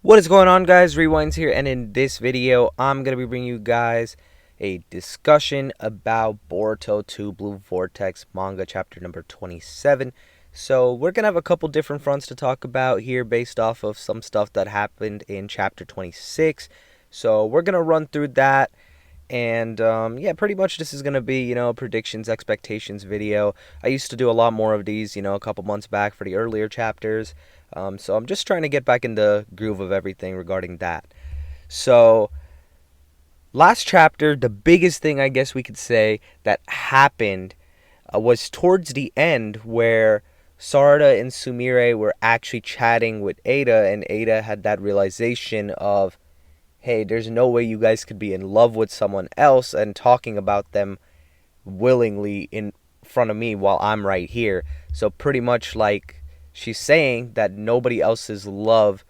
What is going on, guys? Rewinds here, and in this video I'm going to be bringing you guys a discussion about Boruto TBV Vortex Manga Chapter number 27. So we're going to have a couple different fronts to talk about here based off of some stuff that happened in Chapter 26. So we're going to run through that. And yeah, pretty much this is going to be, predictions, expectations video. I used to do a lot more of these, a couple months back for the earlier chapters. So I'm just trying to get back in the groove of everything regarding that. So last chapter, the biggest thing I guess we could say that happened was towards the end where Sarada and Sumire were actually chatting with Ada, and Ada had that realization of, hey, there's no way you guys could be in love with someone else and talking about them willingly in front of me while I'm right here. So pretty much like she's saying that nobody else's love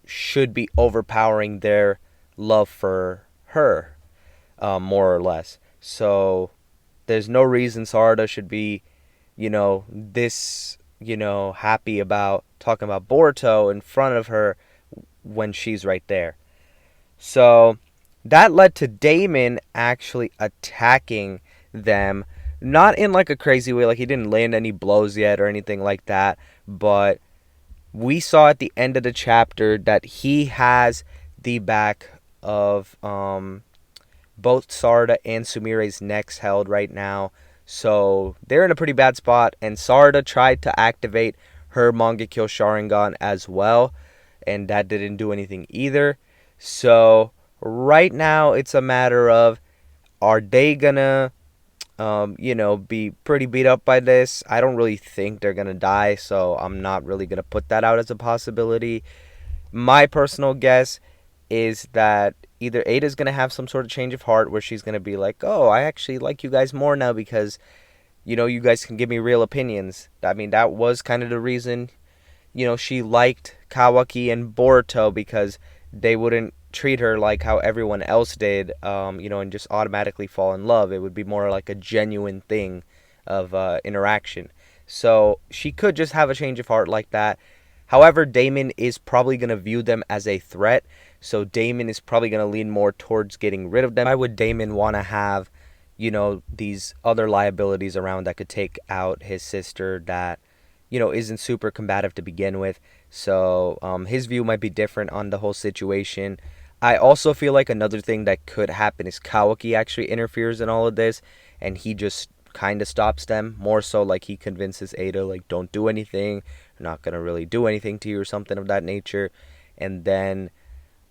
should be overpowering their love for her, more or less. So there's no reason Sarada should be, this, happy about talking about Boruto in front of her when she's right there. So that led to Damon actually attacking them, not in like a crazy way, like he didn't land any blows yet or anything like that, but we saw at the end of the chapter that he has the back of both Sarada and Sumire's necks held right now. So they're in a pretty bad spot, and Sarada tried to activate her Mangekyo Sharingan as well, and that didn't do anything either. So right now it's a matter of, are they gonna be pretty beat up by this? I don't really think they're gonna die, so I'm not really gonna put that out as a possibility. My personal guess is that either Ada's gonna have some sort of change of heart where she's gonna be like, oh, I actually like you guys more now because you guys can give me real opinions. I mean, that was kind of the reason she liked Kawaki and Boruto, because they wouldn't treat her like how everyone else did, and just automatically fall in love. It would be more like a genuine thing of interaction. So she could just have a change of heart like that. However, Damon is probably going to view them as a threat. So Damon is probably going to lean more towards getting rid of them. Why would Damon want to have, these other liabilities around that could take out his sister that, isn't super combative to begin with? So his view might be different on the whole situation. I also feel like another thing that could happen is Kawaki actually interferes in all of this, and he just kind of stops them. More so like he convinces Ada, like, don't do anything, I'm not going to really do anything to you or something of that nature. And then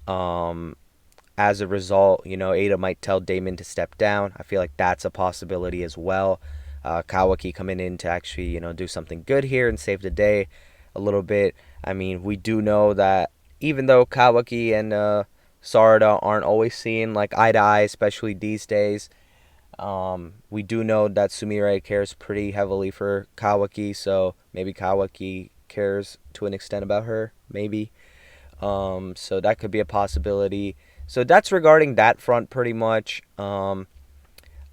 as a result, Ada might tell Damon to step down. I feel like that's a possibility as well. Kawaki coming in to actually, do something good here and save the day a little bit. I mean, we do know that even though Kawaki and Sarada aren't always seen like eye to eye, especially these days, we do know that Sumire cares pretty heavily for Kawaki, so maybe Kawaki cares to an extent about her, maybe. So that could be a possibility. So that's regarding that front pretty much. I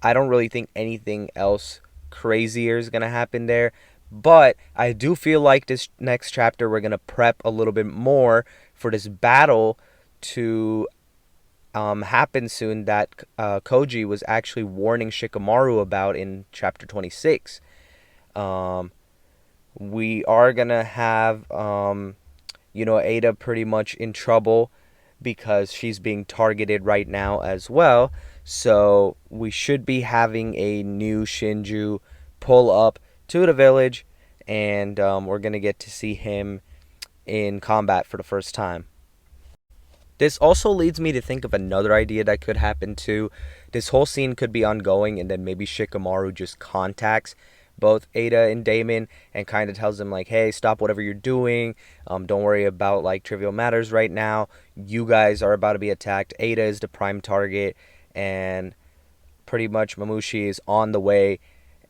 don't really think anything else crazier is going to happen there. But I do feel like this next chapter we're going to prep a little bit more for this battle to happen soon that Koji was actually warning Shikamaru about in chapter 26. We are going to have, Ada pretty much in trouble because she's being targeted right now as well. So we should be having a new Shinju pull up to the village, and we're going to get to see him in combat for the first time. This also leads me to think of another idea that could happen too. This whole scene could be ongoing, and then maybe Shikamaru just contacts both Ada and Damon and kind of tells them like, hey, stop whatever you're doing. Don't worry about like trivial matters right now. You guys are about to be attacked. Ada is the prime target, and pretty much Mamushi is on the way,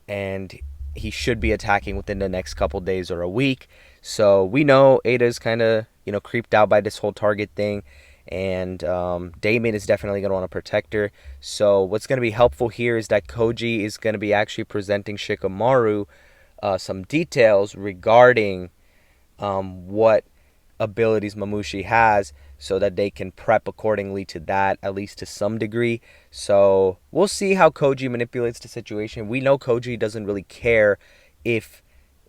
and he should be attacking within the next couple days or a week. So we know Ada's kind of, creeped out by this whole target thing, and Damon is definitely going to want to protect her. So what's going to be helpful here is that Koji is going to be actually presenting Shikamaru some details regarding what abilities Mamushi has so that they can prep accordingly to that, at least to some degree. So we'll see how Koji manipulates the situation. We know Koji doesn't really care if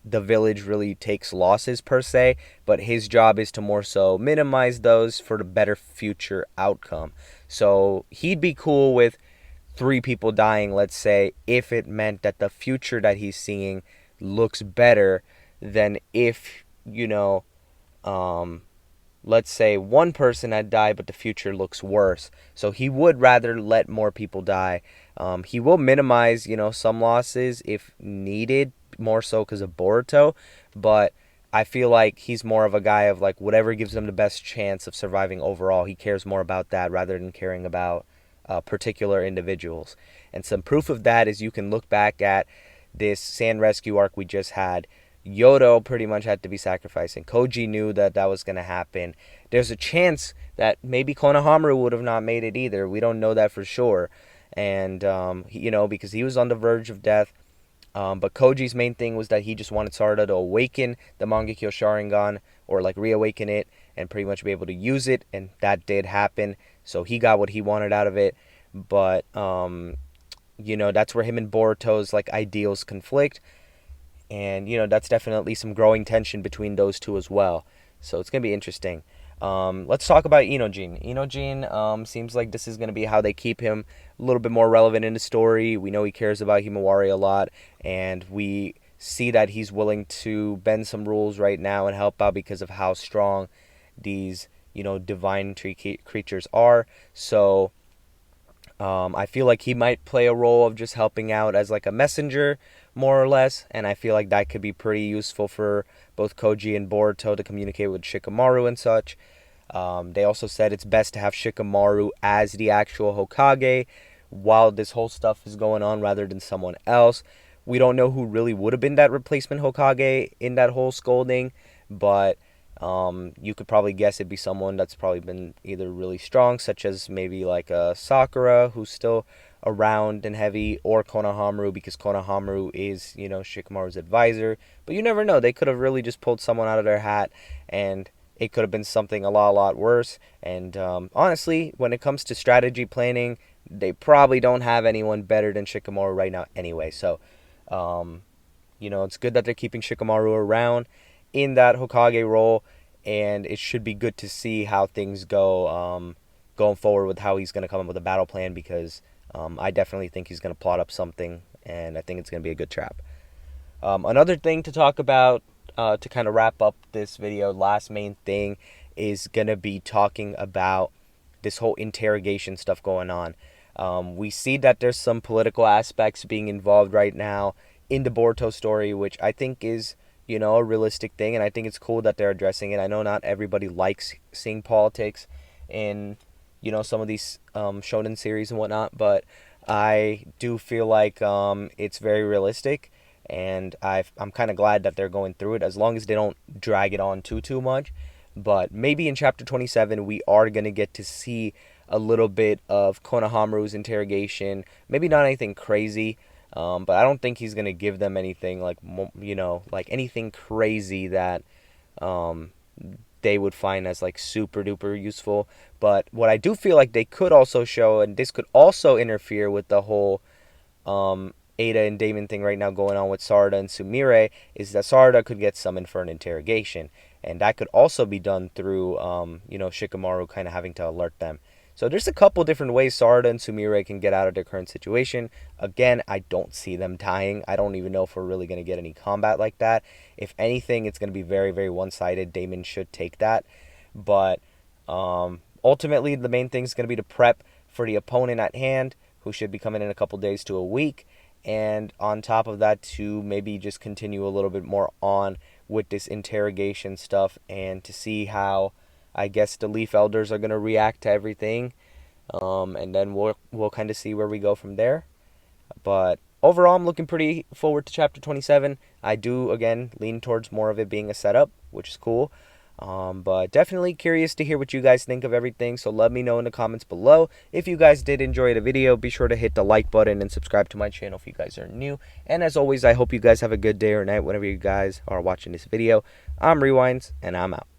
the village really takes losses per se, but his job is to more so minimize those for the better future outcome. So he'd be cool with 3 people dying, let's say, if it meant that the future that he's seeing looks better than if, let's say 1 person had died, but the future looks worse. So he would rather let more people die. He will minimize, some losses if needed, more so because of Boruto. But I feel like he's more of a guy of like whatever gives him the best chance of surviving overall. He cares more about that rather than caring about particular individuals. And some proof of that is you can look back at this sand rescue arc we just had. Yodo pretty much had to be sacrificed, and Koji knew that that was going to happen. There's a chance that maybe Konohamaru would have not made it either. We don't know that for sure. And, because he was on the verge of death. But Koji's main thing was that he just wanted Sarada to awaken the Mangekyo Sharingan, or like reawaken it, and pretty much be able to use it. And that did happen. So he got what he wanted out of it. But, that's where him and Boruto's like ideals conflict. And, that's definitely some growing tension between those two as well. So it's going to be interesting. Let's talk about Inojin. Inojin seems like this is going to be how they keep him a little bit more relevant in the story. We know he cares about Himawari a lot. And we see that he's willing to bend some rules right now and help out because of how strong these, divine creatures are. So I feel like he might play a role of just helping out as like a messenger, more or less, and I feel like that could be pretty useful for both Koji and Boruto to communicate with Shikamaru and such. They also said it's best to have Shikamaru as the actual Hokage while this whole stuff is going on rather than someone else. We don't know who really would have been that replacement Hokage in that whole scolding, but you could probably guess it'd be someone that's probably been either really strong, such as maybe like a Sakura, who's still around and heavy, or Konohamaru, because Konohamaru is, Shikamaru's advisor. But you never know. They could have really just pulled someone out of their hat, and it could have been something a lot worse. And honestly, when it comes to strategy planning, they probably don't have anyone better than Shikamaru right now anyway. So, it's good that they're keeping Shikamaru around in that Hokage role, and it should be good to see how things go going forward with how he's going to come up with a battle plan, because I definitely think he's going to plot up something, and I think it's going to be a good trap. Another thing to talk about to kind of wrap up this video, last main thing, is going to be talking about this whole interrogation stuff going on. We see that there's some political aspects being involved right now in the Boruto story, which I think is, a realistic thing, and I think it's cool that they're addressing it. I know not everybody likes seeing politics in, some of these shonen series and whatnot, but I do feel like it's very realistic, and I'm kind of glad that they're going through it, as long as they don't drag it on too much. But maybe in chapter 27 we are going to get to see a little bit of Konohamaru's interrogation. Maybe not anything crazy, but I don't think he's going to give them anything like, like anything crazy that they would find as like super duper useful. But what I do feel like they could also show, and this could also interfere with the whole Ada and Damon thing right now going on with Sarada and Sumire, is that Sarada could get summoned for an interrogation. And that could also be done through, Shikamaru kind of having to alert them. So there's a couple different ways Sarada and Sumire can get out of their current situation. Again, I don't see them dying. I don't even know if we're really going to get any combat like that. If anything, it's going to be very, very one-sided. Damon should take that. But ultimately, the main thing is going to be to prep for the opponent at hand, who should be coming in a couple days to a week. And on top of that, to maybe just continue a little bit more on with this interrogation stuff, and to see how, I guess, the Leaf Elders are going to react to everything. And then we'll kind of see where we go from there. But overall, I'm looking pretty forward to chapter 27. I do, again, lean towards more of it being a setup, which is cool. But definitely curious to hear what you guys think of everything, so let me know in the comments below. If you guys did enjoy the video, be sure to hit the like button and subscribe to my channel if you guys are new. And as always, I hope you guys have a good day or night whenever you guys are watching this video. I'm Rewinds, and I'm out.